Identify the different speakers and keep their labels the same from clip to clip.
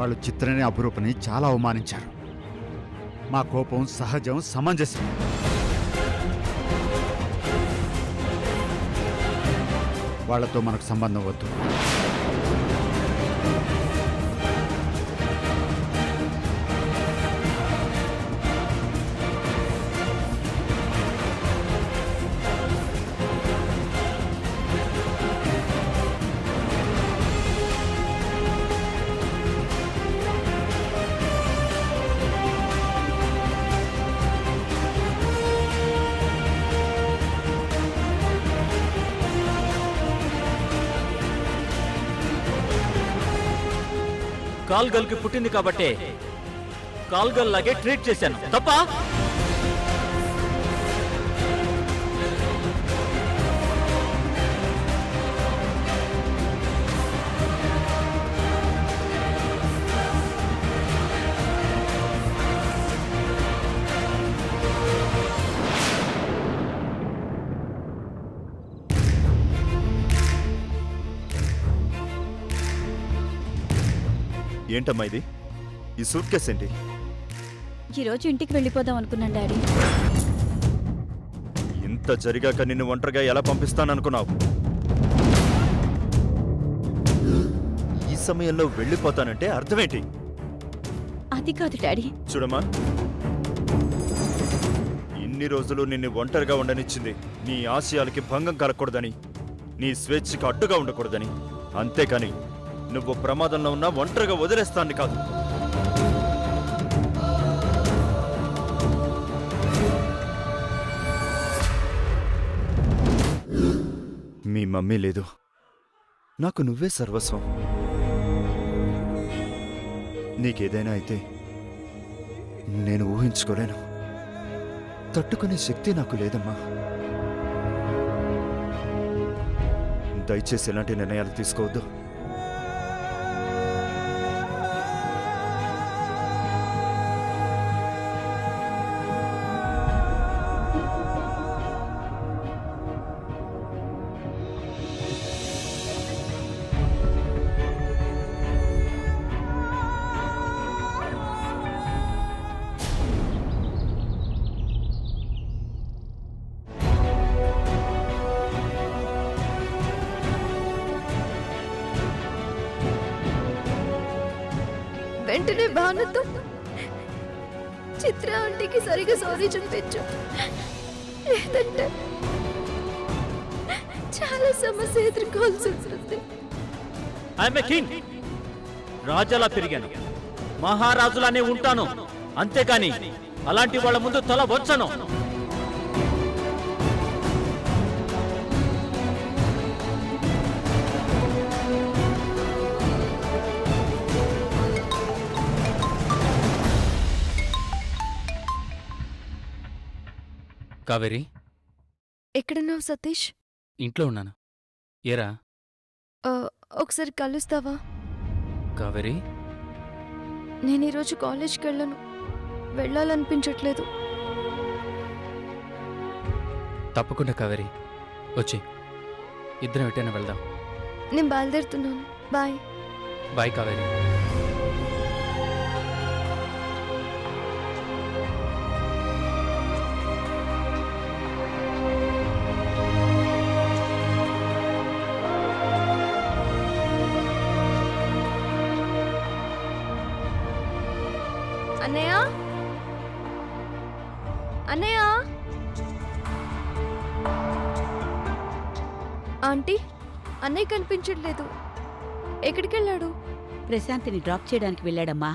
Speaker 1: వాళ్ళు చిత్రని అపురూపని చాలా అవమానించారు. మా కోపం సహజం, సమంజసం. వాళ్లతో మనకు సంబంధం వద్దు.
Speaker 2: కాల్ గర్ల్ కి పుట్టింది కాబట్టే కాల్ గర్ల్ లాగే ట్రీట్ చేశాను. తప్ప
Speaker 3: ఏంటమ్మా ఇది? ఈ సూట్ కేస్ ఏంటి?
Speaker 4: ఈరోజు ఇంటికి వెళ్ళిపోదాం అనుకున్నాను డాడీ.
Speaker 3: ఇంత జరిగాక నిన్ను ఒంటరిగా ఎలా పంపిస్తాననుకున్నావు? ఈ సమయంలో వెళ్ళిపోతానంటే అర్థమేంటి?
Speaker 4: అది కాదు డాడీ.
Speaker 3: చూడమ్మా, ఇన్ని రోజులు నిన్ను ఒంటరిగా ఉండనిచ్చింది నీ ఆశయాలకి భంగం కలగకూడదని, నీ స్వేచ్ఛకి అడ్డుగా ఉండకూడదని. అంతేకాని నువ్వు ప్రమాదంలో ఉన్నా ఒంటరిగా వదిలేస్తాన్ని కాదు. మీ మమ్మీ లేదు, నాకు నువ్వే సర్వస్వం. నీకేదైనా అయితే నేను ఊహించుకోలేను. తట్టుకునే శక్తి నాకు లేదమ్మా. దయచేసి ఎలాంటి నిర్ణయాలు తీసుకోవద్దు.
Speaker 5: వెంటనే భానుతో చిత్ర ఆంటీకి సరిగా సారీ చూపించు, లేదంటే చాలా సమస్య ఎదుర్కోవాల్సి ఉంటుంది.
Speaker 2: I'm a king. రాజాలా పెరిగాను, మహారాజులానే ఉంటాను. అంతేకాని అలాంటి వాళ్ళ ముందు తల వచ్చను.
Speaker 6: కావేరి,
Speaker 5: ఎక్కడున్నావు సతీష్?
Speaker 6: ఇంట్లో ఉన్నాను. ఏరా?
Speaker 5: ఒకసారి కలుస్తావా?
Speaker 6: కావేరి,
Speaker 5: నేను ఈరోజు కాలేజ్కి వెళ్ళను, వెళ్ళాలనిపించట్లేదు.
Speaker 6: తప్పకుండా కావేరి, వచ్చి ఇద్దరం ఎటైనా వెళ్దాం.
Speaker 5: నేను బయలుదేరుతున్నాను. బాయ్.
Speaker 6: బాయ్ కావేరి.
Speaker 5: అన్నయ్య, అన్నయ్య. ఆంటీ, అన్నయ్య కనిపించట్లేదు. ఎక్కడికి వెళ్ళాడు?
Speaker 4: ప్రశాంతిని డ్రాప్ చేయడానికి వెళ్ళాడమ్మా.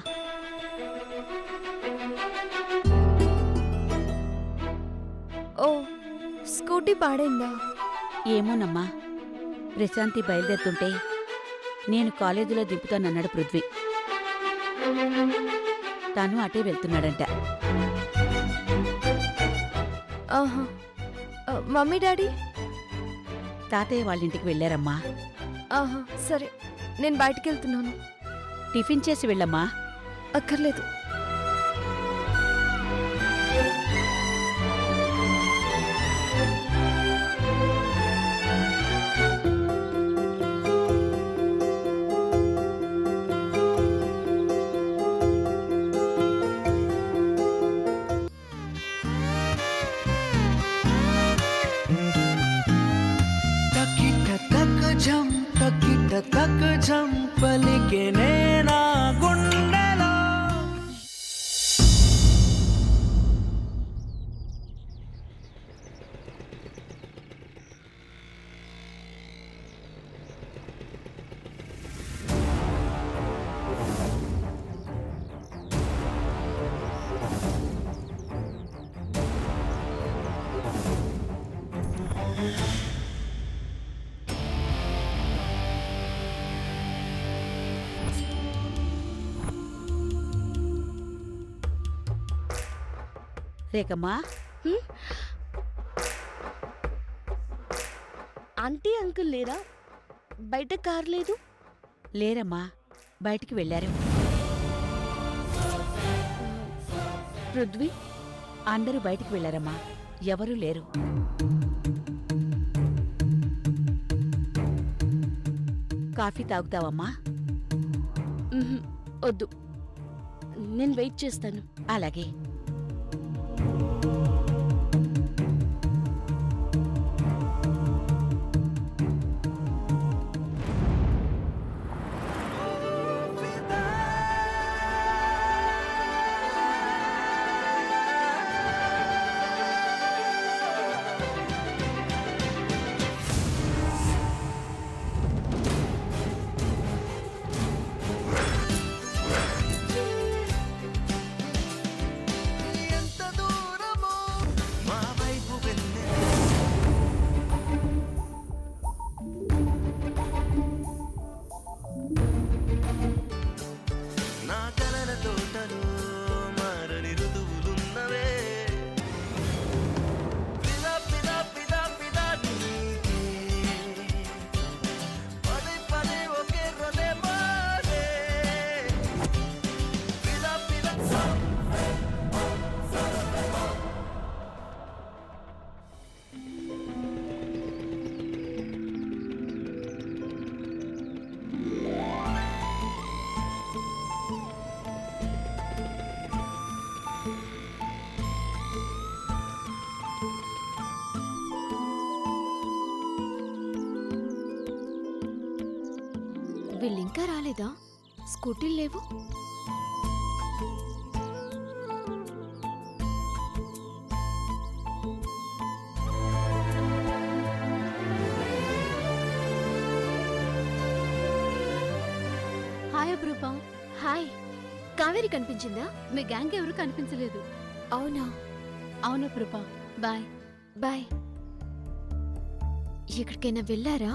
Speaker 5: ఓ, స్కూటీ పాడైందా?
Speaker 4: ఏమోనమ్మా, ప్రశాంతి బయలుదేరుతుంటే నేను కాలేజీలో దింపుతానన్నాడు పృథ్వీ. తాను అటే వెళ్తున్నాడంట.
Speaker 5: ఆహా. Mummy daddy?
Speaker 4: తాతయ్య వాళ్ళింటికి వెళ్ళారమ్మా.
Speaker 5: ఆహా, సరే, నేను బయటికి వెళ్తున్నాను.
Speaker 4: టిఫిన్ చేసి వెళ్ళమ్మా.
Speaker 5: అక్కర్లేదు.
Speaker 7: झम तकिट तक झम पलिके నేనా గుండెలో
Speaker 4: రేఖమ్మా,
Speaker 5: ఆంటీ అంకుల్ లేరా? బయట కార్ లేదు.
Speaker 4: లేరమ్మా, బయటికి వెళ్ళారు.
Speaker 5: పృథ్వీ
Speaker 4: అందరూ బయటికి వెళ్ళారమ్మా, ఎవరూ లేరు. కాఫీ తాగుతావమ్మా?
Speaker 5: వద్దు, నేను వెయిట్ చేస్తాను.
Speaker 4: అలాగే.
Speaker 7: ఎంత దూరమో మా వైపు వెళ్ళే నా కలల తోటలో మారని ఋతువులున్నవే పిదా పిదా పిదా పిదా నీకే పదే పదే ఒకే రొదే మారే పిదా పిదా
Speaker 5: వీళ్ళింకా రాలేదా? స్కూటీలు లేవు. హాయ్ అప్రూప. హాయ్. కావేరి కనిపించిందా? మీ గ్యాంగ్ ఎవరు కనిపించలేదు. అవునా? అవును అప్రూప. బాయ్. బాయ్. ఎక్కడికైనా వెళ్ళారా?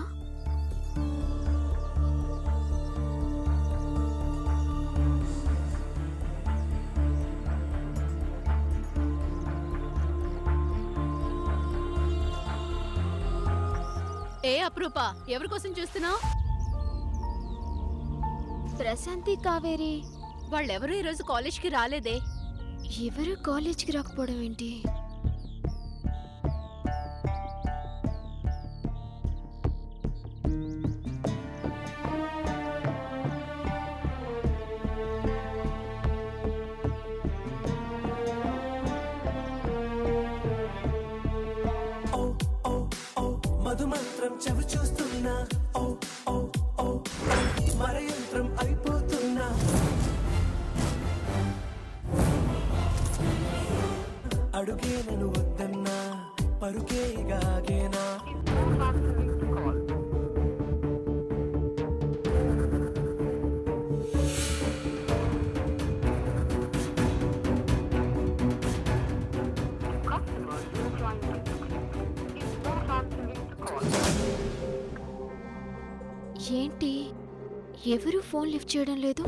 Speaker 8: ఏ అప్రూప, ఎవరి కోసం చూస్తున్నావు?
Speaker 5: ప్రశాంతి, కావేరి
Speaker 8: వాళ్ళెవరూ ఈరోజు కాలేజ్కి రాలేదే.
Speaker 5: ఎవరు కాలేజ్కి రాకపోవడం ఏంటి?
Speaker 7: మధుమంత్రం చెవి చూస్తున్నా ఓ ఓ ఓ మరయంత్రం అయిపోతున్నా అడుగే నన్ను వద్దన్నా పరుకే గాగేనా
Speaker 5: ఏంటి, ఎవరు ఫోన్ లిఫ్ట్ చేయడం లేదు?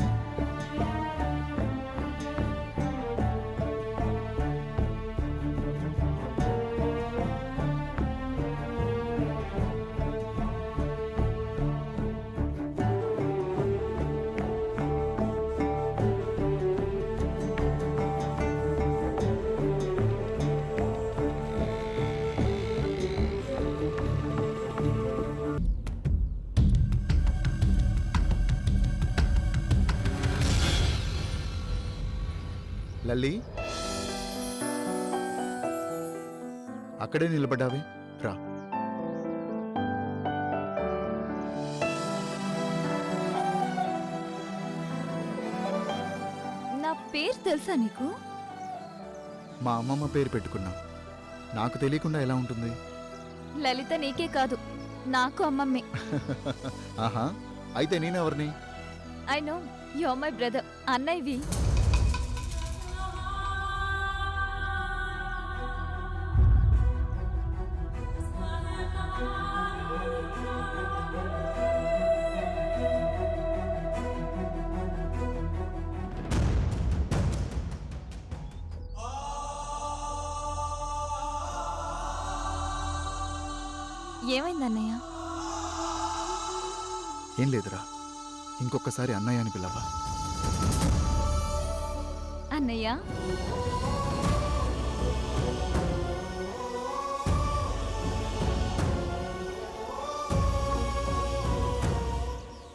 Speaker 1: లల్లి, అక్కడే నిలబడ్డావే, రా.
Speaker 5: పేరు తెలుసా నీకు?
Speaker 1: మా అమ్మమ్మ పేరు పెట్టుకున్నాం. నాకు తెలియకుండా ఎలా ఉంటుంది?
Speaker 5: లలిత నీకే కాదు, నాకు అమ్మమ్మే.
Speaker 1: ఆహా, అయితే నేనెవరిని?
Speaker 5: I know you are my brother, అన్నయ్యవి. ఏమైంది అన్నయ్య?
Speaker 1: ఏం లేదురా, ఇంకొకసారి అన్నయ్య అని పిలవా.
Speaker 5: అన్నయ్య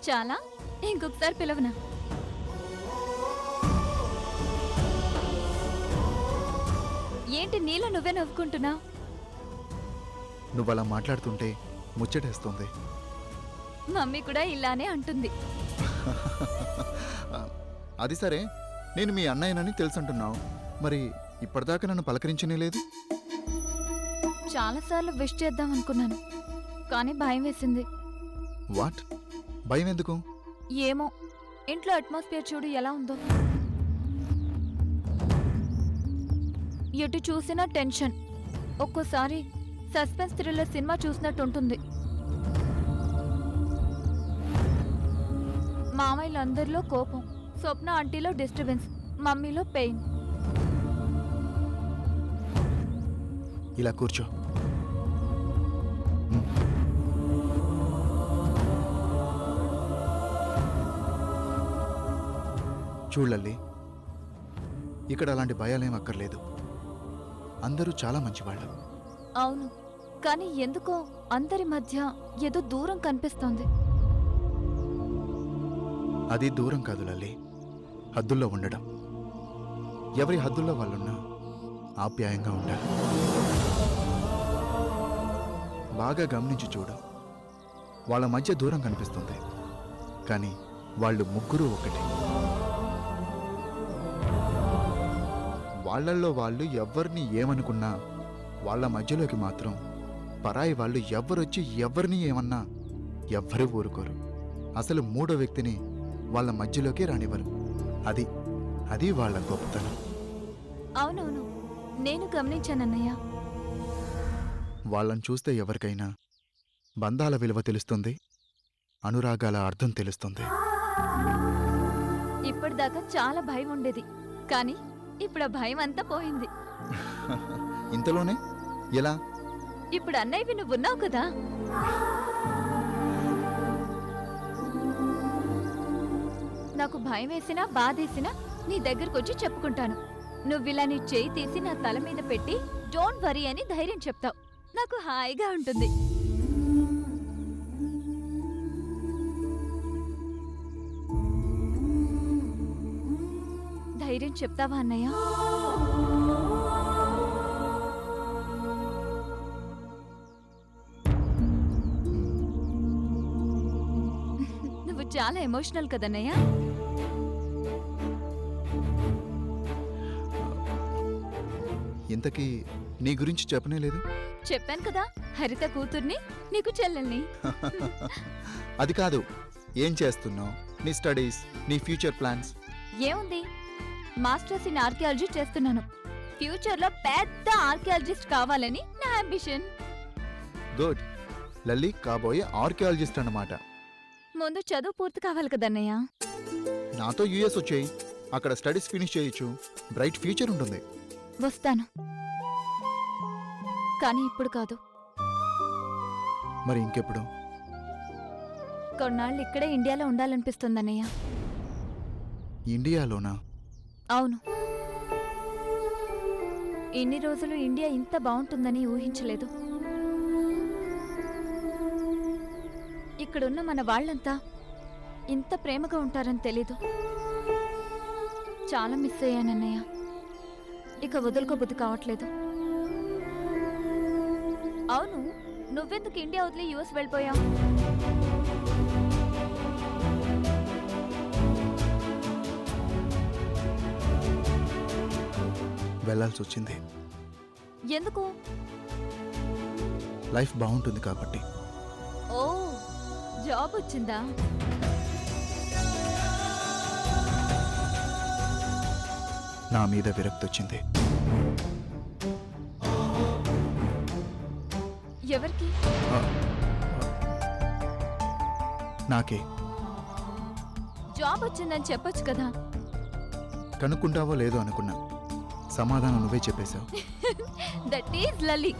Speaker 5: చాలా, ఇంకొకసారి పిలవనా? ఏంటి నీలో నువ్వే నవ్వుకుంటున్నావు?
Speaker 1: నువ్వు అలా మాట్లాడుతుంటే ముచ్చటేస్తుంది.
Speaker 5: మమ్మీ కూడా ఇలానే అంటుంది.
Speaker 1: అది సరే, నేను మీ అన్నయ్యనని తెలుసంటున్నావు, మరి ఇప్పటిదాకా నన్ను పలకరించనే లేదు.
Speaker 5: చాలాసార్లు విష్ చేద్దాం అనుకున్నాను, కానీ భయం వేసింది.
Speaker 1: వాట్? భయం ఎందుకు?
Speaker 5: ఏమో, ఇంట్లో అట్మాస్ఫియర్ చూడు ఎలా ఉందో. ఎటు చూసినా టెన్షన్. ఒక్కోసారి సస్పెన్స్ థ్రిల్లర్ సినిమా చూసినట్టు ఉంటుంది. మామయ్యలందరిలో కోపం, స్వప్న ఆంటీలో డిస్టర్బెన్స్, మమ్మీలో పెయిన్.
Speaker 1: ఇలా కూర్చో. చూడల్లి, ఇక్కడ అలాంటి భయాలేం అక్కర్లేదు. అందరూ చాలా మంచివాళ్ళు.
Speaker 5: అవును, కానీ ఎందుకో అందరి మధ్య ఏదో దూరం కనిపిస్తోంది.
Speaker 1: అది దూరం కాదు లల్లి, హద్దుల్లో ఉండడం. ఎవరి హద్దుల్లో వాళ్ళున్నా ఆప్యాయంగా ఉండాలి. బాగా గమనించి చూడు, వాళ్ళ మధ్య దూరం కనిపిస్తుంది, కానీ వాళ్ళు ముగ్గురు ఒకటి. వాళ్ళల్లో వాళ్ళు ఎవరిని ఏమనుకున్నా వాళ్ళ మధ్యలోకి మాత్రం పరాయి వాళ్ళు ఎవ్వరొచ్చి ఎవరిని ఏమన్నా ఎవ్వరూ ఊరుకోరు. అసలు మూడో వ్యక్తిని వాళ్ళ మధ్యలోకి రానివ్వరు. అది అది వాళ్ళ గొప్పతనం.
Speaker 5: అవునవును, నేను గమనించానన్నయ్య.
Speaker 1: వాళ్ళని చూస్తే ఎవరికైనా బంధాల విలువ తెలుస్తుంది, అనురాగాల అర్థం తెలుస్తుంది.
Speaker 5: ఇప్పటిదాకా చాలా భయం ఉండేది, కానీ ఇప్పుడు ఆ భయం అంతా పోయింది.
Speaker 1: ఇంతలోనే ఎలా?
Speaker 5: ఇప్పుడు అన్నయ్యవి నువ్వున్నావు కదా. నాకు భయం వేసినా బాధేసినా నీ దగ్గరకు వచ్చి చెప్పుకుంటాను. నువ్విలా నీ చేయి తీసి నా తల మీద పెట్టి డోంట్ వరీ అని ధైర్యం చెప్తావు. నాకు హాయిగా ఉంటుంది. ధైర్యం చెప్తావా అన్నయ్య? నువ్వు చాలా ఎమోషనల్ కదన్నయ్య.
Speaker 1: ఇంతకీ నీ గురించి చెప్పనే లేదు.
Speaker 5: చెప్పాను కదా, హరిత కూతుర్ని, నీకు చెల్లెల్ని.
Speaker 1: అది కాదు, ఏం చేస్తున్నావు, నీ స్టడీస్, నీ ఫ్యూచర్ ప్లాన్స్.
Speaker 5: ఏముంది, మాస్టర్స్ ఇన్ ఆర్కియాలజీ చేస్తున్నాను. ఫ్యూచర్లో పెద్ద ఆర్కియాలజిస్ట్ కావాలని నా అంబిషన్.
Speaker 1: గుడ్. లల్లి కాబోయే ఆర్కియాలజిస్ట్ అన్నమాట.
Speaker 5: ముందు చదువు పూర్తి కావాలి కదన్నయ్య.
Speaker 1: నాతో యుఎస్ వచ్చేయి, అక్కడ స్టడీస్ ఫినిష్ చేయొచ్చు, బ్రైట్ ఫ్యూచర్ ఉంటుంది.
Speaker 5: వస్తాను, కానీ ఇప్పుడు కాదు.
Speaker 1: మరి ఇంకెప్పుడు?
Speaker 5: కొన్నాళ్ళు ఇక్కడే ఇండియాలో ఉండాలనిపిస్తుందన్నయ్య.
Speaker 1: ఇండియాలోనా?
Speaker 5: అవును, ఇన్ని రోజులు ఇండియా ఇంత బాగుంటుందని ఊహించలేదు. ఇక్కడున్న మన వాళ్ళంతా ఇంత ప్రేమగా ఉంటారని తెలీదు. చాలా మిస్ అయ్యానన్నయ్య. ఇక వదులుకోబుద్ధి కావట్లేదు. అవును, నువ్వెందుకు ఇండియా వదిలి యుఎస్ వెళ్ళిపోయావు?
Speaker 1: వెళ్ళాల్సి వచ్చింది.
Speaker 5: ఎందుకు?
Speaker 1: లైఫ్ బాగుంటుంది కాబట్టి.
Speaker 5: ఓ, జాబ్ వచ్చిందా?
Speaker 1: నా మీద విరక్తి వచ్చింది.
Speaker 5: ఎవరికి?
Speaker 1: నాకే.
Speaker 5: జాబ్ వచ్చిందని చెప్పొచ్చు కదా.
Speaker 1: కనుక్కుంటావో లేదో అనుకున్నా. సమాధానం నువ్వే చెప్పేశావు.
Speaker 5: That is Lali.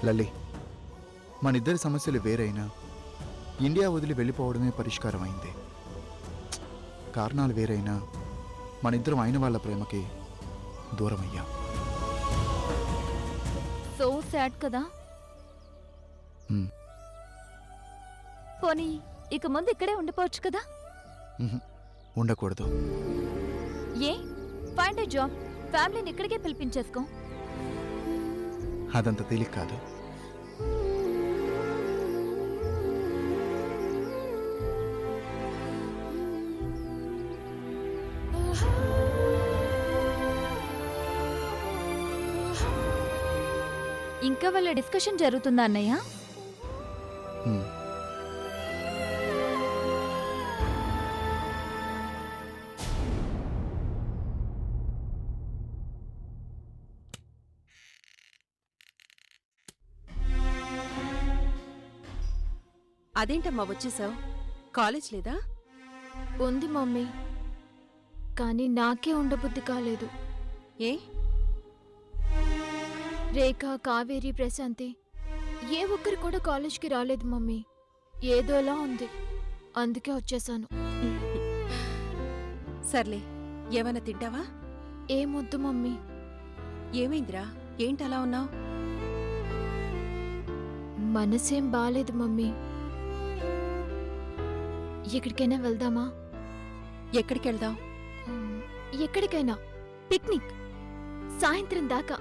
Speaker 1: లల్లి, మనిద్దరి సమస్యలు వేరైనా ఇండియా వదిలి వెళ్ళిపోవడమే పరిష్కారమైంది. కారణాలు వేరైనా మనిద్దరం అయిన వాళ్ళ ప్రేమకి దూరమయ్యాం.
Speaker 5: సో సాడ్ కదా.
Speaker 1: హ్మ్.
Speaker 5: పోనీ ఇక ముందు ఇక్కడే ఉండిపోవచ్చు కదా.
Speaker 1: ఉండకూడదు.
Speaker 5: ఏ? ఫైండ్ ఎ జాబ్, ఫ్యామిలీని ఇక్కడికే పిలిపించేసుకో.
Speaker 1: అదంత తేలిక కాదు.
Speaker 5: ఇంకా వాళ్ళ డిస్కషన్ జరుగుతుందా అన్నయ్య?
Speaker 1: హ్మ్.
Speaker 9: అదేంటమ్మా వచ్చేసావు? కాలేజ్ లేదా?
Speaker 5: ఉంది మమ్మీ, కానీ నాకే ఉండబుద్ధి కాలేదు.
Speaker 9: ఏ?
Speaker 5: రేఖ, కావేరి, ప్రశాంతి ఏ ఒక్కరు కూడా కాలేజ్కి రాలేదు మమ్మీ. ఏదోలా ఉంది, అందుకే వచ్చేసాను.
Speaker 9: సర్లే, ఏమైనా తింటావా?
Speaker 5: ఏమొద్దు మమ్మీ.
Speaker 9: ఏమైందిరా, ఏంటలా ఉన్నావు?
Speaker 5: మనసేం బాలేదు మమ్మీ. ఎక్కడికైనా వెళ్దామా?
Speaker 9: ఎక్కడికి వెళ్దాం?
Speaker 5: ఎక్కడికైనా. పిక్నిక్, సాయంత్రం దాకా,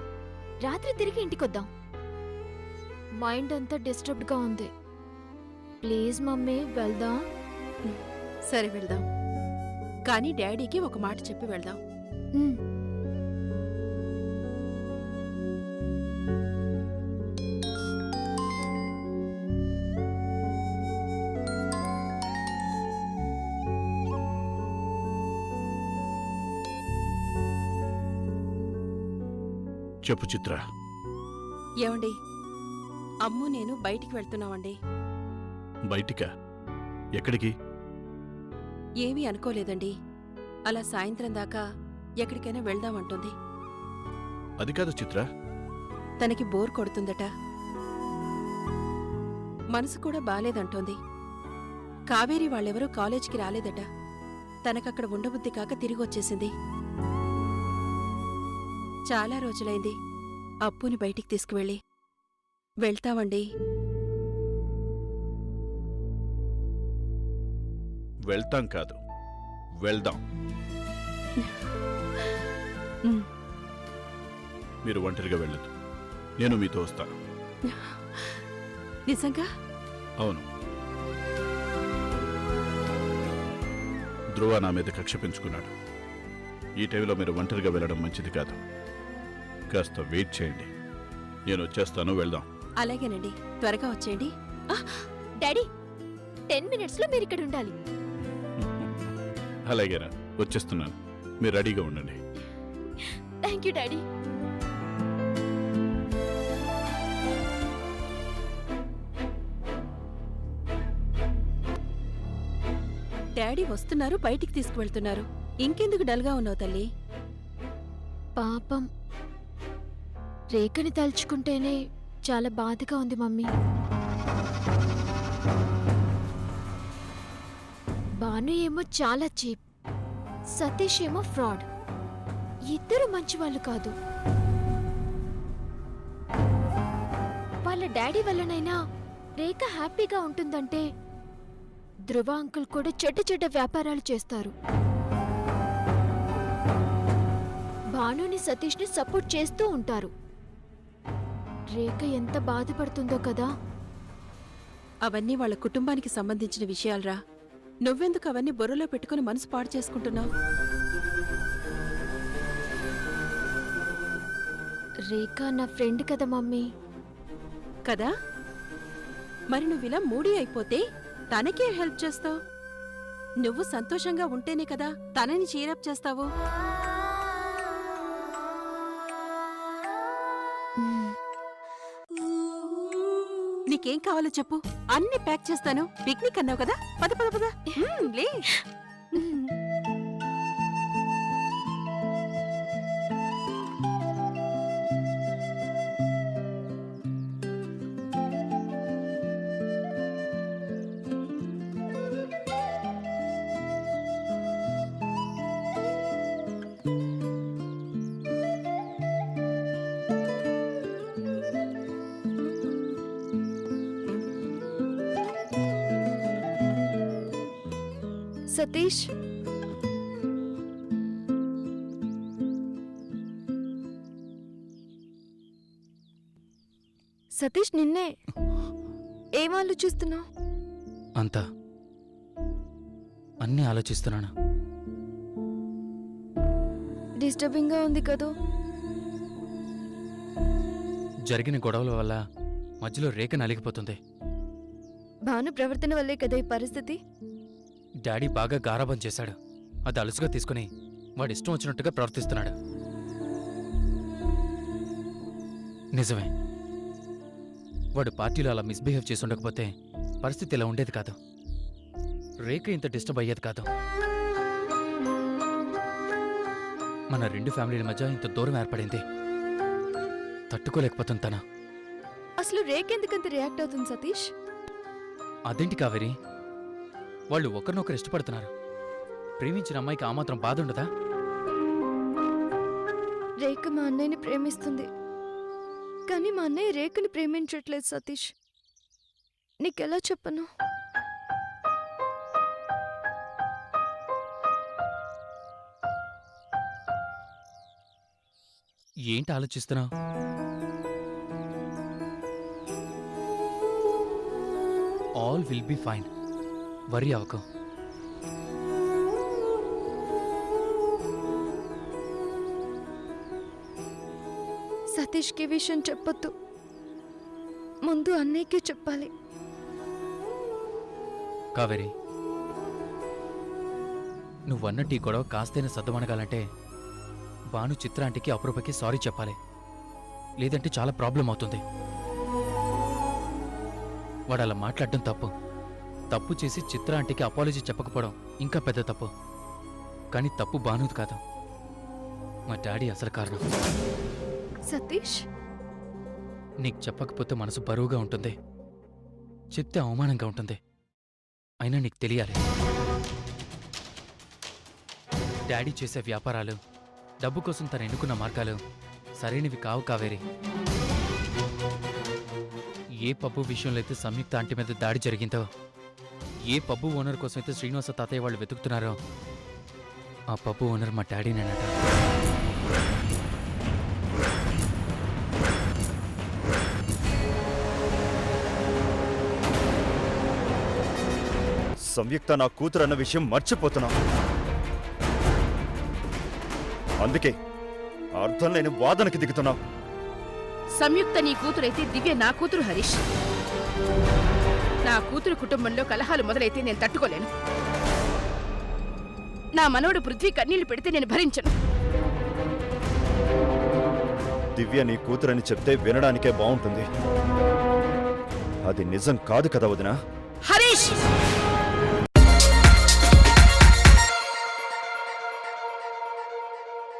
Speaker 5: రాత్రి తిరిగి ఇంటికొద్దాం. మైండ్ అంతా డిస్టర్బ్డ్గా ఉంది. ప్లీజ్ మమ్మీ, వెళ్దాం.
Speaker 9: సరే వెళ్దాం, కానీ డాడీకి ఒక మాట చెప్పి వెళ్దాం.
Speaker 5: ఉమ్.
Speaker 10: చెప్పు చిత్ర.
Speaker 9: ఏమండి, అమ్ము నేను బయటికి వెళ్తున్నామండి.
Speaker 10: బయటికా? ఎక్కడికి?
Speaker 9: ఏమీ అనుకోలేదండి. అలా సాయంత్రం దాకా ఎక్కడికైనా వెళ్దామంటుంది.
Speaker 10: అది కాదు చిత్ర.
Speaker 9: తనకి బోర్ కొడుతుందట. మనసు కూడా బాలేదంటోంది. కావేరి వాళ్ళెవరూ కాలేజీకి రాలేదట. తనకక్కడ ఉండబుద్ధి కాక తిరిగొచ్చేసింది. చాలా రోజులైంది అప్పుని బయటికి తీసుకువెళ్ళి. వెళ్తామండి.
Speaker 10: వెళ్తాం కాదు, వెళ్దాం. మీరు ఒంటరిగా వెళ్ళదు, నేను మీతో వస్తాను.
Speaker 9: నిజంగా?
Speaker 10: అవును. ధ్రువ నా మీద కక్ష పెంచుకున్నాడు. ఈ టైంలో మీరు ఒంటరిగా వెళ్ళడం మంచిది కాదు. కాస్త వెయిట్ చేయండి, నేను వచ్చేస్తాను. వెళ్దాం.
Speaker 9: అలాగేనండి, త్వరగా వచ్చేయండి.
Speaker 5: డాడీ, 10 minutesలో మీరు ఇక్కడ ఉండాలి.
Speaker 10: అలాగేనా, వచ్చేస్తున్నాను. మీరు రెడీగా ఉండండి.
Speaker 5: Thank you daddy.
Speaker 9: డాడీ వస్తున్నారు, బయటికి తీసుకువెళ్తున్నారు. ఇంకెందుకు డల్గా ఉన్నావు తల్లి?
Speaker 5: పాపం, రేఖని తలుచుకుంటేనే చాలా బాధగా ఉంది మమ్మీ. భాను ఏమో చాలా చీప్, సతీష్ ఏమో ఫ్రాడ్. ఇద్దరు మంచివాళ్ళు కాదు. వాళ్ళ డాడీ వల్లనైనా రేఖ హ్యాపీగా ఉంటుందంటే ధ్రువ అంకుల్ కూడా చెడ్డ చెడ్డ వ్యాపారాలు చేస్తారు. భానుని, సతీష్ని సపోర్ట్ చేస్తూ ఉంటారు. రేఖ ఎంత బాధపడుతుందో కదా.
Speaker 9: అవన్నీ వాళ్ళ కుటుంబానికి సంబంధించిన విషయాలరా. నువ్వెందుకు అవన్నీ బుర్రలో పెట్టుకుని మనసు పాడు చేసుకుంటున్నావు?
Speaker 5: రేఖ నా ఫ్రెండ్ కదా మమ్మీ.
Speaker 9: కదా, మరి నువ్విలా మూడీ అయిపోతే తనకే హెల్ప్ చేస్తావు? నువ్వు సంతోషంగా ఉంటేనే కదా తనని చీరప్ చేస్తావు. నీకేం కావాలో చెప్పు, అన్ని ప్యాక్ చేస్తాను. పిక్నిక్ అన్నావు కదా, పద పద పద. లే.
Speaker 5: సతీష్, సతీష్ నిన్నే. ఏం ఆలోచిస్తున్నావు?
Speaker 6: అంతా అన్నీ ఆలోచిస్తున్నాను.
Speaker 5: డిస్టర్బింగ్ గా ఉంది కదూ.
Speaker 6: జరిగిన గొడవల వల్ల మధ్యలో రేఖ నలిగిపోతుంది.
Speaker 5: భాను ప్రవర్తన వల్లే కదా ఈ పరిస్థితి.
Speaker 6: డాడీ బాగా గారాబం చేశాడు. అది అలుసుగా తీసుకుని వాడి ఇష్టం వచ్చినట్టుగా ప్రవర్తిస్తున్నాడు. నిజమే, వాడు పార్టీలో అలా మిస్బిహేవ్ చేసి ఉండకపోతే పరిస్థితి ఇలా ఉండేది కాదు. రేఖ ఇంత డిస్టర్బ్ అయ్యేది కాదు. మన రెండు ఫ్యామిలీల మధ్య ఇంత దూరం ఏర్పడింది. తట్టుకోలేకపోతుంది తన.
Speaker 5: అసలు రేఖ ఎందుకంత రియాక్ట్ అవుతుంది సతీష్?
Speaker 6: అదేంటి కావేరి, వాళ్ళు ఒకరినొకరు ఇష్టపడుతున్నారు. ప్రేమించిన అమ్మాయికి ఆ మాత్రం బాధ ఉండదా?
Speaker 5: రేఖ మా అన్నయ్యని ప్రేమిస్తుంది, కానీ మా అన్నయ్య రేఖని ప్రేమించట్లేదు సతీష్. నీకెలా చెప్పను?
Speaker 6: ఏంటి ఆలోచిస్తున్నావు? All will be fine. Worry అవ్వకు.
Speaker 5: సతీష్కి విషయం చెప్పొద్దు, ముందు అన్నయ్యకి చెప్పాలి.
Speaker 6: కావేరి, నువ్వన్నట్టు ఈ గొడవ కాస్తైనా సర్దుమనగాలంటే భాను చిత్ర ఆంటీకి అపరూపకి సారీ చెప్పాలి. లేదంటే చాలా ప్రాబ్లం అవుతుంది. వాడు అలా మాట్లాడడం తప్పు. తప్పు చేసి చిత్ర ఆంటీకి అపాలజీ చెప్పకపోవడం ఇంకా పెద్ద తప్పు. కానీ తప్పు భానుది కాదు, మా డాడీ అసలు కారణం.
Speaker 5: సతీష్,
Speaker 6: నీకు చెప్పకపోతే మనసు బరువుగా ఉంటుంది, చెప్తే అవమానంగా ఉంటుంది. అయినా నీకు తెలియాలి. డాడీ చేసే వ్యాపారాలు, డబ్బు కోసం తను ఎన్నుకున్న మార్గాలు సరైనవి కావు కావేరి. ఏ పబ్బు విషయంలో అయితే సంయుక్త ఆంటీ మీద దాడి జరిగిందో, ఏ పబ్బు ఓనర్ కోసం అయితే శ్రీనివాస తాతయ్య వాళ్ళు వెతుకుతున్నారో, ఆ పబ్బు ఓనర్ మా డాడీనేనట.
Speaker 3: సంయుక్త నా కూతురు అన్న విషయం మర్చిపోతున్నా. అందుకే అర్థం లేని వాదనకి దిగుతున్నావు.
Speaker 8: సంయుక్త నీ కూతురైతే దివ్య నా కూతురు హరీష్. నా కూతురు కుటుంబంలో కలహాలు మొదలైతే నేను తట్టుకోలేను. నా మనవడు పృథ్వీ కన్నీళ్లు పెడితే నేను భరించను.
Speaker 3: దివ్య నీ కూతురని చెప్తే వినడానికే బాగుంటుంది. అది నిజం కాదు కదా వదినా.